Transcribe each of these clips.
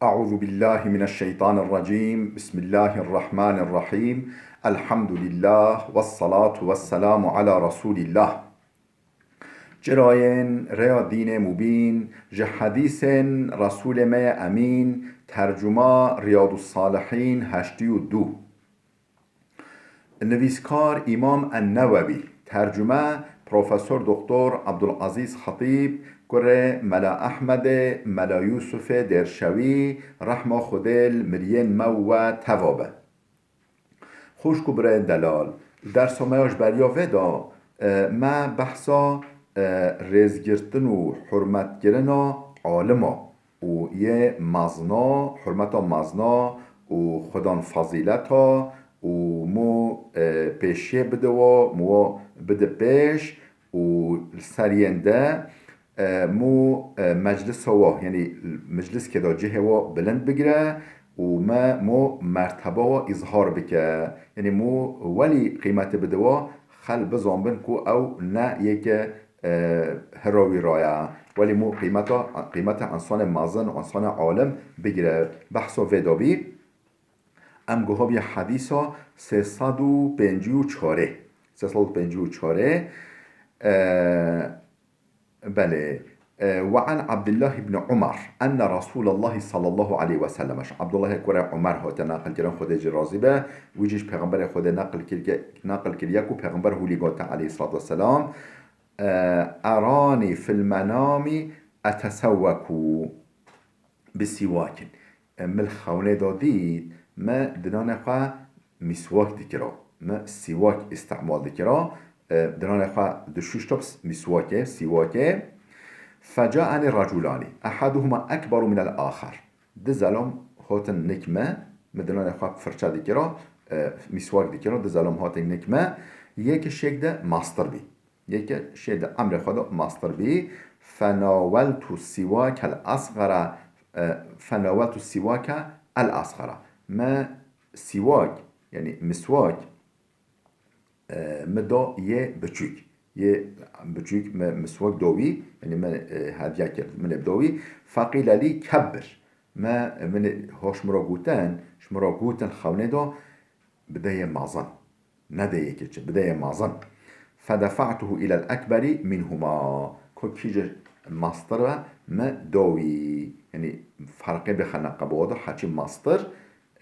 أعوذ بالله من الشيطان الرجيم بسم الله الرحمن الرحيم الحمد لله والصلاة والسلام على رسول الله جراين ريا دين مبين حديث رسول ما أمين ترجمة رياض الصالحين هشتی و دو نویسکار امام النووي ترجمه پروفسور دکتر عبدالعزیز خطیب کره ملا احمد ملا یوسف درشوی رحمه خودل مرین مو و توابه خوش کبره دلال در سمایش بریا ودا ما بحثا رزگرتن و حرمت گرن عالما و یه مزنا حرمتا مزنا و خدان فضیلتا و مو پیشیه بده و مو بده پیش و سرینده مو مجلس هوا یعنی مجلس که دا جه هوا بلند بگیره و ما مو مرتبه و اظهار بکه یعنی مو ولی قیمت بده و خل بزنبن کو او نه یک هراوی رایه ولی مو قیمت انسان مازن و انسان عالم بگیره بحث و ودابی ام گوهاب یه حدیثا 354 بله وعن عبد الله بن عمر أن رسول الله صلى الله عليه وسلم عبد الله كره عمر هات نقل كران خود جرازي به ويجيش پیغمبر خود نقل كريا كو پیغمبر هولي قوت عليه الصلاة والسلام أراني في المنام أتسوك بسواك من خونه دادید ما دنان خواه مسواك دكرا ما سواك استعمال دكرا دنان خواه دشوش توبس مسواك سواك فجاءني رجلان أحدهما أكبر من الآخر دزالهم هاتن نكمة مدنان خواه فرشا دكرا مسواك دكرا دزالهم هاتن نكمة يك شيك ده ماستر بي يك شيك ده أمر خدا ماستر بي فناولت السواك الأصغر ما سواك يعني مسواك مدا يه بچوك مسواك دوي يعني من هدية كرد من بدوي فقيل لي كبر ما من هوش شمرا قوتن خونه دا بداية معظن نداية كتش بداية معظن فدفعته إلى الأكبر منهما كيج ماستر ما دوي يعني فرقه بخنا قبوضه حكي ماستر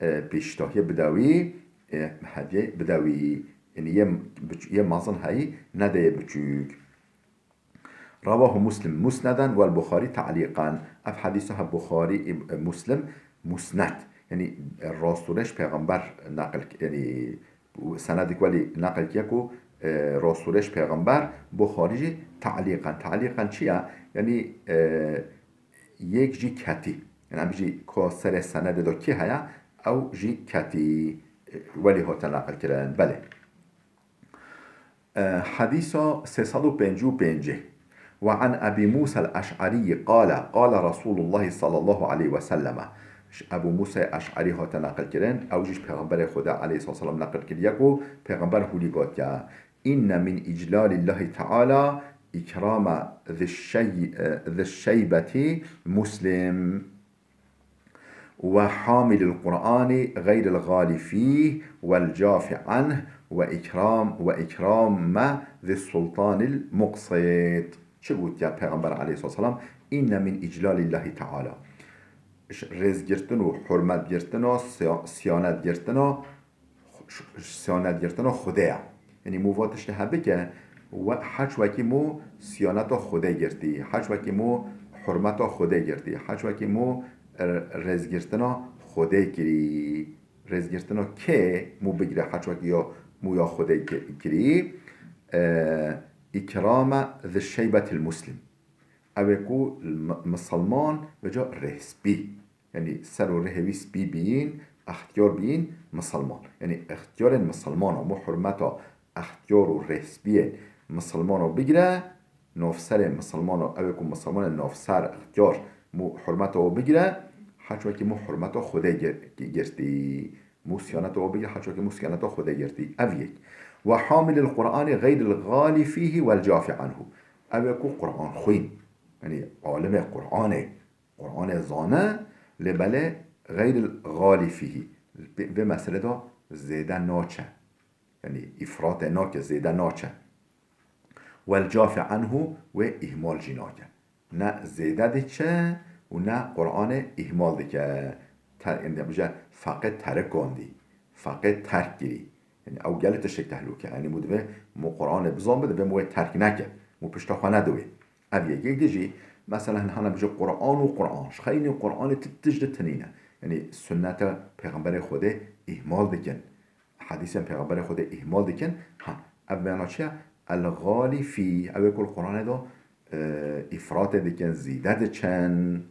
بيشتاهي بداوي هدية بداوي يعني يه مازن هاي نداية بچوك رواه مسلم مسندا والبخاري تعليقا اف حديثها بخاري مسلم مسند يعني الرسولش پیغمبر نقل يعني سندك ولي نقل كيكو رسولش پیغمبر بخاري تعليقا چيه يعني یک جي كتي يعني هم جي كاسر سند دا كي هيا او جي كتي ولي هو تنقل كرن بله حديث 355 وعن أبي موسى الأشعري قال رسول الله صلى الله عليه وسلم أبو موسى الأشعري هو تنقل كرن أو جيش پیغمبر خدا عليه الصلاة والسلام نقل كريكو پیغمبر هولي قد إن من إجلال الله تعالى إكرام ذي الشيبة مسلم وحامل القرآن غير الغالي فيه والجاف عنه وإكرام ذي السلطان المقسط چه بود يا پیغمبر عليه الصلاة والسلام إن من إجلال الله تعالى رز گرتن و حرمت گرتن و سیانت گرتن و خدایا یعنی مواتش هبه که و حج وکی مو سیانت خدا گرتی حج وکی مو حرمت خدا گرتی حج وکی مو رزگرتنا خدا گری رزگرتنا که مو بگیره حج وکی یا مو یا خدا گری اکرام ذی شیبت المسلم اوکو مسلمان بجا رهسبی یعنی سر و رهوی سبی بین اختیار بین مسلمان یعنی اختیار مسلمان و مو حرمتا اختیار و رهسبی مسلمان رو بگیره نافسر مسلمان رو اوکو مسلمان نافسر اختیار مو حرمت رو بگیره حج وکی مو حرمت رو خوده گرتی مو سیانت رو بگیره حج وکی مو سیانت رو خوده گرتی اویک و حامل القرآن غیر الغالی فيه والجاف عنه اوکو قرآن خوین یعنی عالم قرآن زانه لبله غیر الغالی فیه به مسئله دا زیده ناچه یعنی افراط ناکه زیده ناچه و الجاف عنه و اهمال جناکه نه زیده دی چه و نه قرآن اهمال دی که فقط ترک گاندی فقط ترک گیری یعنی او گلت شک تحلوکه یعنی مدوه مو قرآن بزان بده به مو ترک نکه مو پشتا خانه دوی او یکی دیجی مثلا هنه بجه قرآن و قرآن خیلی قرآن تجد تنینه یعنی سنت پیغمبر خود اهمال دکن حدیث پیغمبر خود اهمال دکن ها اولا چه الغالی فی او کل قرآن دو افراط دکن زیده دچن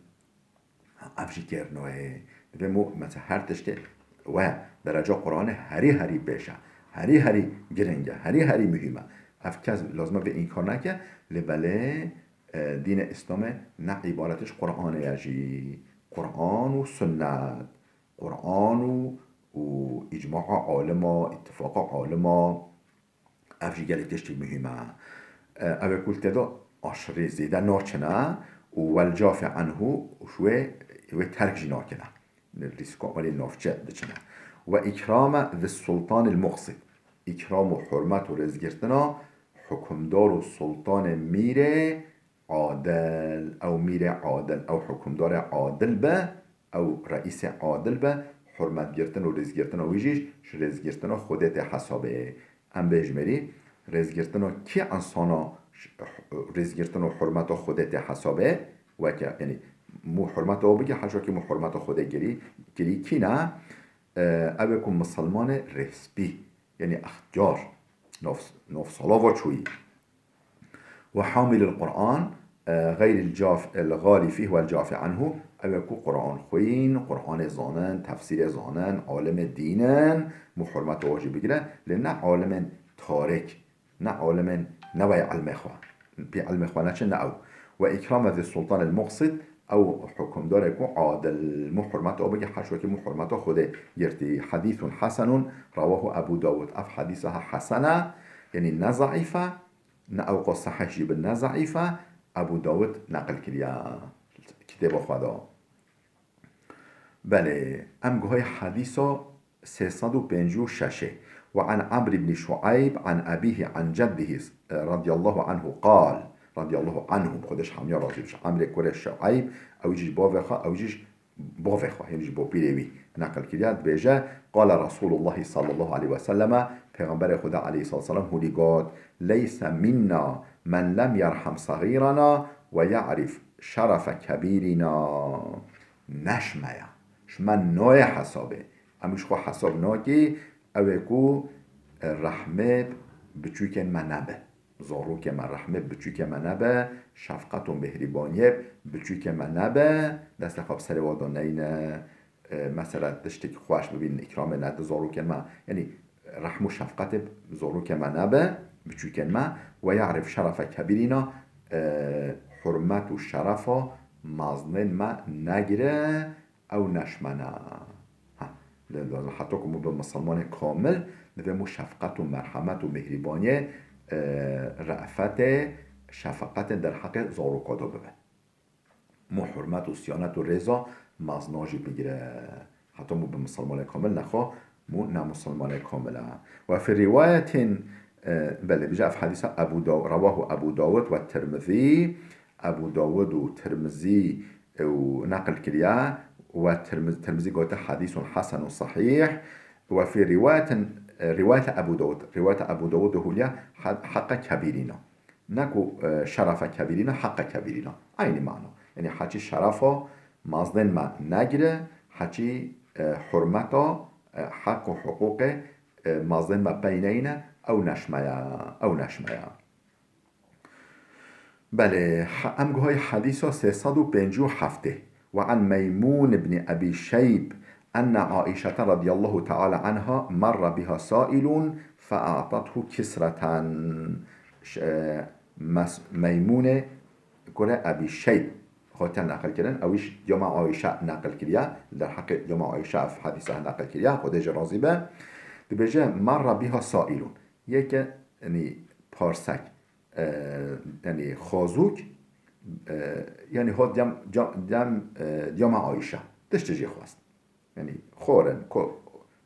افشی کرنوه به مو مثلا هر تشته و درجه قرآن هری بشه هری گرنگه هری مهمه افکاز لازمه به این کار نکه لبله دین اسلام نه عبارتش قرآن یجی قرآن و سنت قرآن و اجماع عالما اتفاق عالما افجی گلتشتی مهمه اوه کل تدا آشری زیده ناچنه و الجاف عنه شوه و ترک جنا کنه ریسکا ولی نافچه دچنه و اکرام ذی السلطان المقصد اکرام و حرمت و رزگرتنا حکمدار و سلطان میره عادل او میره عادل او حکمدار عادل به او رئیس عادل به حرمت گرتن و رز گرتن و ویجیش رز گرتن خودت حسابه ام بجمری رز گرتن کی انسانا رز گرتن و حرمت خودت حسابه و که یعنی مو حرمت او بگی حشا که مو حرمت خودت گری کی نه او کن مسلمان رسبی یعنی اختیار نوف صلاة و چوی و حامل القرآن غير الجاف الغالي فيه والجاف عنه او يكون قرآن خوين قرآن زانن تفسير زانن عالم دينن محرمت واجب بگیره لنه عالم تارک نه عالم نوی علم خواه بی علم خواه نچه نه او و اکرام ذی السلطان المقصد او حکم داره که عادل محرمت او بگه حشوه که محرمت خود گرتی حدیث حسن رواه ابو داود اف حدیثها حسنه یعنی نضعیفه نه اوقا صحیح جیب نضعیفه ابو داود نقل کریا کتاب خدا بله ام گوهای حدیثا 356 وعن عمرو بن شعيب عن أبيه عن جده رضي الله عنه قال رضي الله عنهم خودش هم یا راضی بشه عمرو کوره شعیب او یجیش باوخا او یجیش باوخا یعنی با پیروی نقل کردید بیجه قال رسول الله صلی الله علیه و سلم پیغمبر خدا علیه السلام هولی گاد لیس منا من لم يرحم صغيرنا و یعرف شرف کبیرنا نشمیا شما نوع حسابه امیش خو حساب ناکی اوکو رحمت بچوک منبه زاروک من رحمت بچوک منبه شفقت و مهربانیه بچوک منبه دست خواب سر وادان اینه مثلا دشتی که خواهش ببین اکرام ند زاروک من یعنی رحم و شفقت زاروک منبه بچوک من و یعرف شرف کبیرینا حرمت و شرف مازنن ما نگیره او نشمنه حتی که مو به مسلمان کامل به مو شفقت و مرحمت و مهربانی رأفت شفقت در حق زاروکادا ببه مو حرمت و سیانت و رضا مزناجی بگیره حتی مو به مسلمان کامل نخواه مو نه مسلمان کامله و فی روایت بله بجا في حدیث ابو داود رواه ابو داود و ترمذی ابو داود و ترمذی و نقل کریا و ترمذی قلت حديث حسن صحيح وفي رواية أبو داود هو حق كبيرنا نكو شرف كبيرنا حق كبيرنا عين معنى يعني حكي شرفه مازدن ما نجره حكي حرمته حق و حقوق مازدن ما بينينا أو نشميا بله امگوهای حدیث 357 وعن ميمون بن أبي شيب أن عائشة رضي الله تعالى عنها مر بها سائل فأعطته كسرة ميمون كره أبي شيب خاطر نقل کردن اویش یوم عایشه نقل کریا در حق یوم عایشه في حدیثه نقل کریا خودش راضی به بجه مر بها سائلون یک یعنی پارسک یعنی خازوک یعنی ها دیم عایشه دشت جی خواست یعنی خورن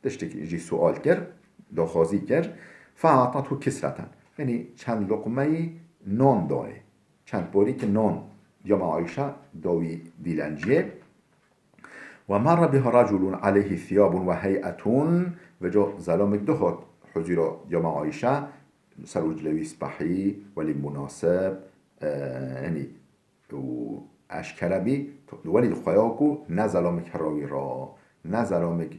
دشت جی سوال کرد داخوازی کرد فاعطته کسرتن یعنی چند لقمه نان داره چند باری که نان یا عایشه داوی دیلنجیه و مر بها رجل عليه ثياب و هیئتون و جا زلامک دخواد حضور یا عایشه سروج لویس بحی ولی مناسب یعنی و اشکربی ولی خیاکو نه زلامک هراوی را نه زلامک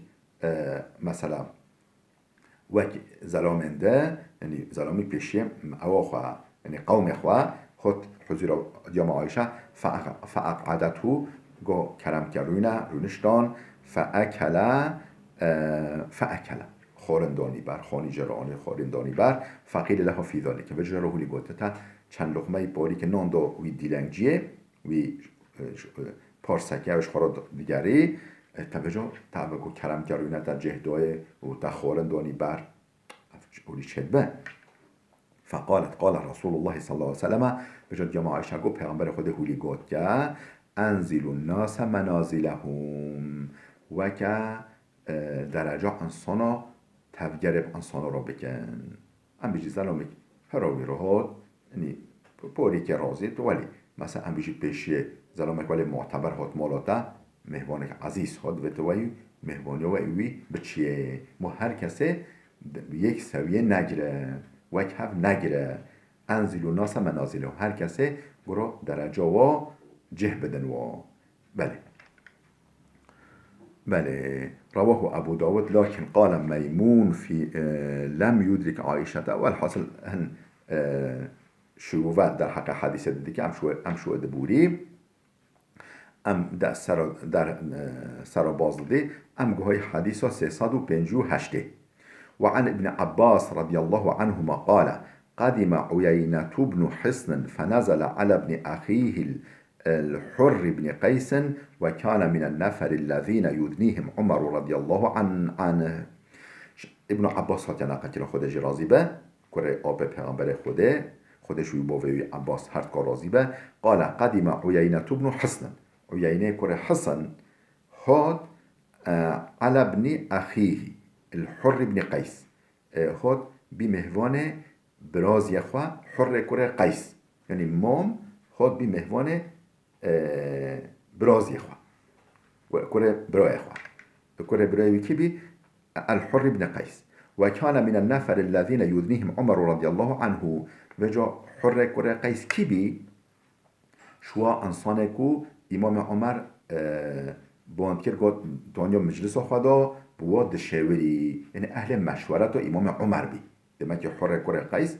مثلا وک زلامنده یعنی زلامی پیشیم او خواه یعنی قوم خواه خود حضور دیام عایشه فاقعدتو گو کرم کروینه رونشتان فاکل خورندانی بر خانی جرانه خورندانی بر فقیل له فی ذالک که وجه روحی گوته تا چند لقمه باری که نان دو وی دیلنگجیه وی پارسکه وش خورا دیگری تبجا تبگو کرم کروینه تا جهدوه و تا خورندانی بر اولی چدبه فقالت قال رسول الله صلی الله علیه وسلم بجا دیام عایشه گو پیغمبر خود هولی گوت که انزل الناس منازلهم و که درجه انسانا تفگرب انسانا را بکن ام بیجی زلامک هراوی رو هاد یعنی پوری که رازید ولی مثلا ام بیجی پیشی زلامک ولی معتبر هاد مالاتا مهوانک عزیز هاد و توی مهوانی و ایوی بچیه ما هر کسی یک سویه نگره و یک هف نگره انزل الناس منازلهم هر کسی برو درجه و جه بدن و بله رواه ابو داود لكن قال ميمون في لم يدرك عائشة والحاصل هن شروفات در حق حدیث دیدی که ام شو دبوری ام در سر باز داده ام گوهای حدیث 358 وعن ابن عباس رضي الله عنهما قال قدم عيينة بن حصن فنزل على ابن أخيه الحر بن قيس وكان من النفر الذين يدنيهم عمر رضي الله عنه ابن عباس هات نقل که خودش راضی به کره آب پیغمبر خودش وی باوی عباس هر کار راضی به قال قدم عيينة بن حصن عيينة کره حصن هاد على ابن أخيه الحر بن قيس هاد بمهوان براز يخوا حر كره قيس يعني مام هاد بمهوان براز يخوا كره برا يخوا كره برا كبي الحر بن قيس وكان من النفر الذين يدنيهم عمر رضي الله عنه وجا حر كره قيس كبي شوا انسانكو امام عمر باندکر گفت دنیا مجلس خدا بود دشوری یعنی اهل مشورت و امام عمر بی دمه که حر کره قیس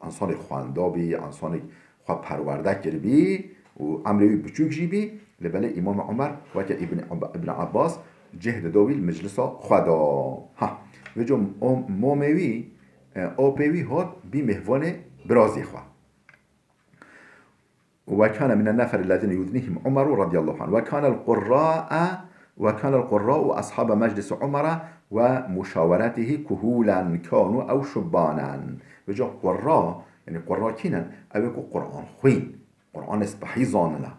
انسان خوانده بی انسان خواه پرورده کر بی و امروی بچوک جی بی لبله امام عمر و که ابن عباس جهد داویل مجلس خدا و جو موموی آپوی هاد بی مهوان برازی خواه وكان من النفر الذين يذنيهم عمر رضي الله عنه وكان القراء أصحاب مجلس عمر ومشاورته كهولا كانوا أو شبانا وجا قراء يعني قراء كينا أو قرآن خوين قرآن اسبحي زاننا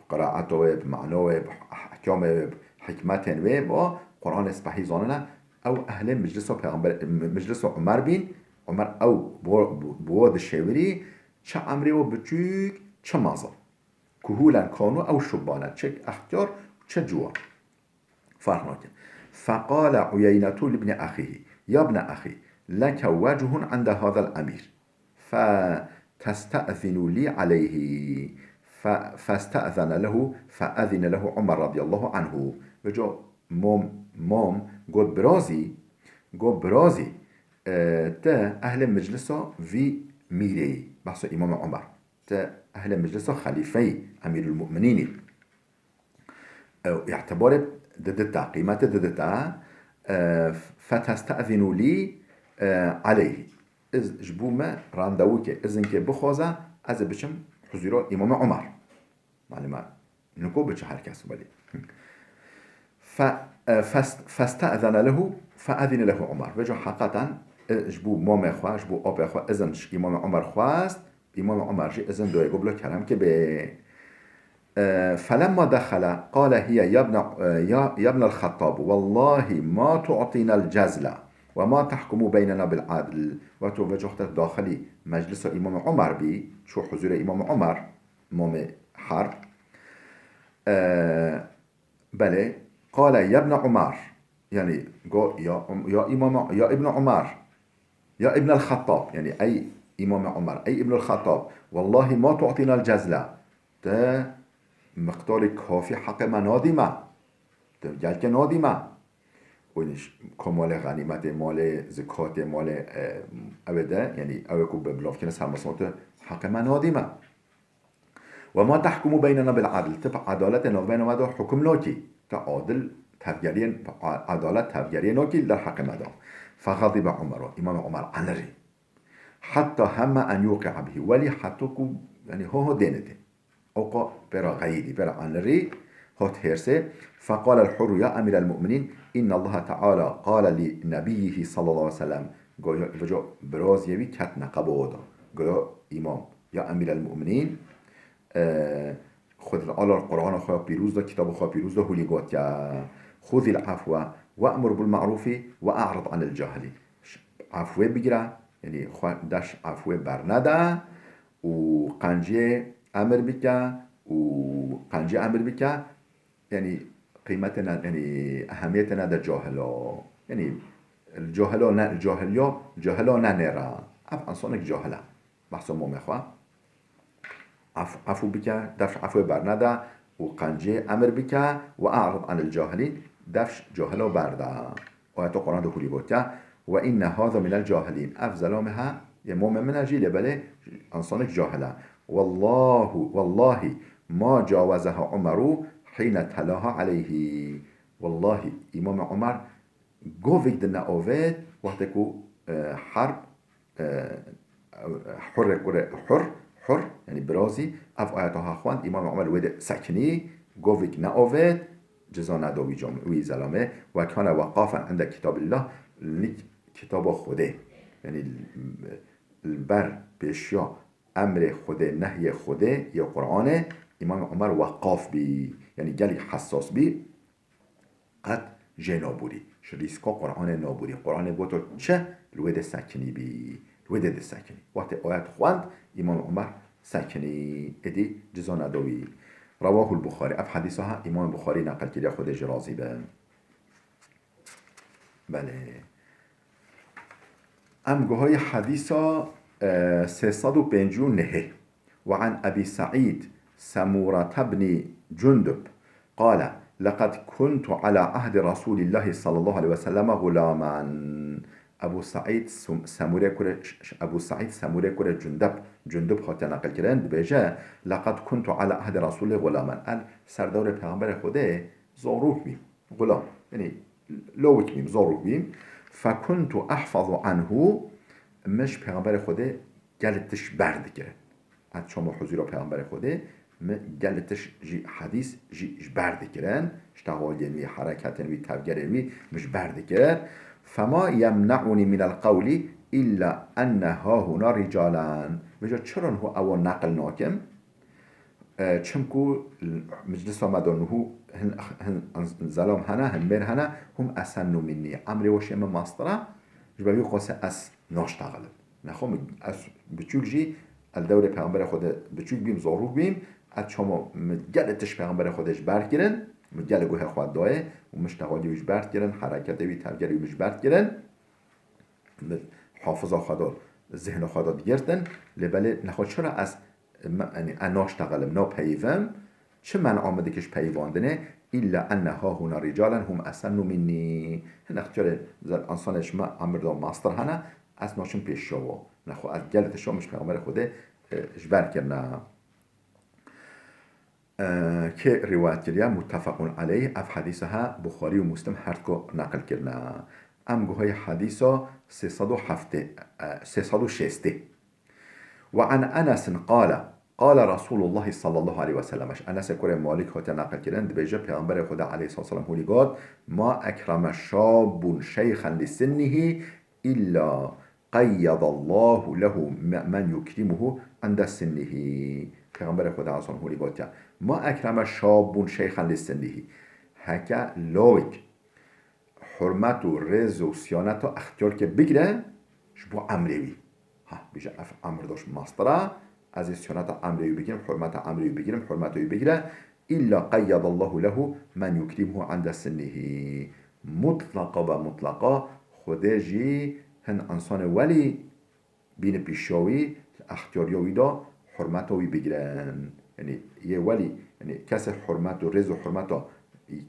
قراءته بمعنى بأحكام حكمة وقرآن اسبحي زاننا أو أهل مجلس عمر بين عمر أو بود الشاوري چه امری و بچوک چه مازا کهولا کانو او شبانه چه اختیار چه جوار فرق نکن فقال عيينة لابن أخيه يا ابن أخي لك وجه عند هذا الأمير فتستأذن لي عليه فاستأذن له فأذن له عمر رضي الله عنه وجا مام قد برازي تا أهل مجلسه في ميري بحث امام عمر تا اهل مجلس خليفه امير المؤمنين اعتبار ددتا قيمته ددتا فتستأذن لي عليه از جبوما راندوك اذن که بخوازه از بچم حضور امام عمر معلومه نكو بچه هر کس ولی فاستأذن له فأذن له عمر وجو حقیقتا جبو مام خواه جبو آب خواه ازن امام عمر خواست امام عمر جی ازن دوی گبلا کرم که به فلما دخل قال هي يا ابن الخطاب والله ما تعطينا الجزل وما تحكم بيننا بالعدل. و تو وجهت داخلی مجلس امام عمر بی شو حضور امام عمر امام حرب. بله قال يا ابن عمر يعني يا امام يا ابن عمر يا ابن الخطاب يعني اي امام عمر اي ابن الخطاب والله ما تعطينا الجزله ده مقدار کافی حق ما نادیمه گل که نادیمه ونش کمال غنیمت مال زکات مال اوده یعنی اوه کو ببلاف کنه سرمسانات حق ما نادیمه و ما تحکمو بیننا بالعدل تب عدالت نو بین ما دا حکم ناکی تا عادل تفگری عدالت تفگری ناکی در حق ما دا. فغضب عمر امام عمر عنری حتی همه ان یوقع به ولی حتی کو یعنی هو دینته اوقا برا غيدي برا عنري هوت هيرسي. فقال الحر يا أمير المؤمنين إن الله تعالى قال لنبيه صلى الله عليه وسلم قال وجو براز يبي كت نقبودا قال إمام يا أمير المؤمنين خذ على القرآن خا بيروز دا كتاب خا بيروز دا هوليغوت يا خذ العفو وأمر بالمعروف وأعرض عن الجاهل. عفو بگیره یعنی داش عفو برنده و قنجه امر بکه و قنجه امر بکه یعنی قیمت یعنی اهمیت نده جاهلا یعنی الجاهلا نه جاهلا نه نره اف انسانک جاهلا بحثا ما میخواه عفو بکه دفش عفو برنده و قنجه امر بکه و اعرض عن الجاهلین دفش جاهلا برده آیت قرآن دخولی بوده و این هذا من الجاهلین اف ظلامها یه مومن من اجیله بله انسانک جاهلا والله ما جاوزها عمر حين تلاها عليه. والله امام عمر گویک دن اوید وقتی که حرب حر یعنی برازی اف آیتها خواند امام عمر وید سکنی گویک ناوید جزا نداوی وی زلامه و کان وقافا عند کتاب الله کتاب خوده یعنی بر پیشیا امر خوده نهی خوده یا قرآن امام عمر وقاف بی یعنی گلی حساس بی قد جنابوری شریسکا قرآن نابوری قرآن بوتو چه لوید سکنی بی لوید سکنی وقت آیت خواند امام عمر سکنی ادی جزا نداوی. رواه البخاری اف حدیثها امام بخاری نقل کرده خودش راضی به. بله امگوهای حدیثا 359 وعن أبي سعيد سمورة بن جندب قال لقد كنت على عهد رسول الله صلى الله عليه وسلم غلاما. ابو سعید سموره کره جندب خاطر نقل کردن بجه لقد كنت على عهد رسول غلاما سردار پیغمبر خوده زاروک بیم غلام یعنی لوک بیم زاروک بیم. فكنت احفظ عنه مش پیغمبر خوده گلتش برد کرد از شما حضور پیغمبر خوده گلتش جی حدیث جی برد کرن اشتغال می حرکت می تفگر می مش برد کرد. فما یمنعنی من القول الا انها هنا رجالا بجا چرا هو او نقل ناکم چمکو مجلس آمدانه زلام هنه همبر هنه هم اسنو منی امر وشیم ماستره جبایی قاسه اس ناشتغل نخوام از بچوک جی الدور پیغمبر خود بچوک بیم زاروک بیم از شما مگلتش پیغمبر خودش برد گیرن مگل گوه خود دایه و مشتغالی ویش برد گیرن حرکت وی تفگری ویش برد گیرن حافظه خدا ذهن خدا گرتن لبله نخواد چرا از ناشتغلم نا پیوم چه من آمده کش پیواندنه الا انها هنا رجالا هم اسنو منی نختار انسانش ما امر ماستر هنه از ناشون پیش شو نخو از گلت شامش پیغمبر خوده اجبر کرنه که روایت کرده متفقون علیه اف حدیثها بخاری و مسلم هر کو نقل کرنه. امگوهای حدیثا 360 وعن انس قال رسول الله صلى الله عليه وسلم انس کره مالک هات نقل کردن بجا پیغمبر خدا علیه الصلاه والسلام هولی گفت ما اکرم شاب شیخا لسنه الا قید الله له من یکرمه عند سنه. پیغمبر خدا اصلا هولی گوتیا ما اکرم شابون شیخا لسنه هکا لوک حرمت و رز و سیانت و اختیار که بگیره شبو امروی ها بیشه امر داشت ماسترا از سیانت امروی بگیرم حرمت امروی بگیرم حرمت بگیره إلا قید الله له من یکرمه عند سنه مطلقا و مطلقا خدا جی هن انسان ولی بین پیشاوی اختیاریوی دا حرمتوی بگیرن یعنی یه ولی یعنی کس حرمت و رز و حرمت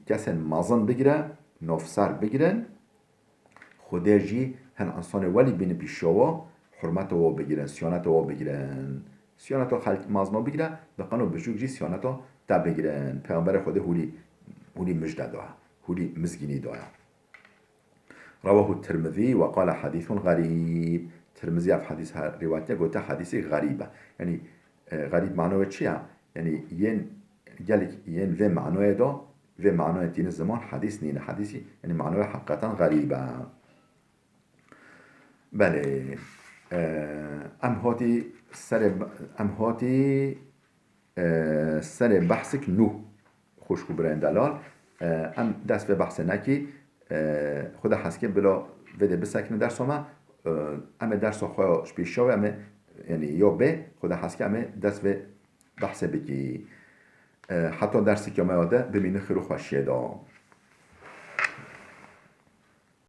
کس مازن بگیره نفسر بگیرن خدا جی هن انسان ولی بین پیشاوا حرمتو بگیرن سیانتو بگیرن سیانتو خلق مازنو بگیره بقانو بشوک جی سیانتو تا بگیرن پیغمبر خدا هولی مجد دعا هولی مزگینی دعا رواه الترمذي وقال حديث غريب. ترمذي في حديث روايته قلت حديث غريبة يعني غريب معناه چیه؟ يعني ين في معناه ده في معناه دين الزمان حديث نين حديثي يعني معناه حقيقة غريبة. بله ام هاتی سر بحثك نو خوشکو برای دلال ام دست به بحث نکی خدا هست که بلا وده بسکنه درس ما ام درس خواه پیش شوه ام یعنی یا به خدا هست که ام دست به بحث بگی حتی درسی که ما یاده ببینه خیلی خوشیه دا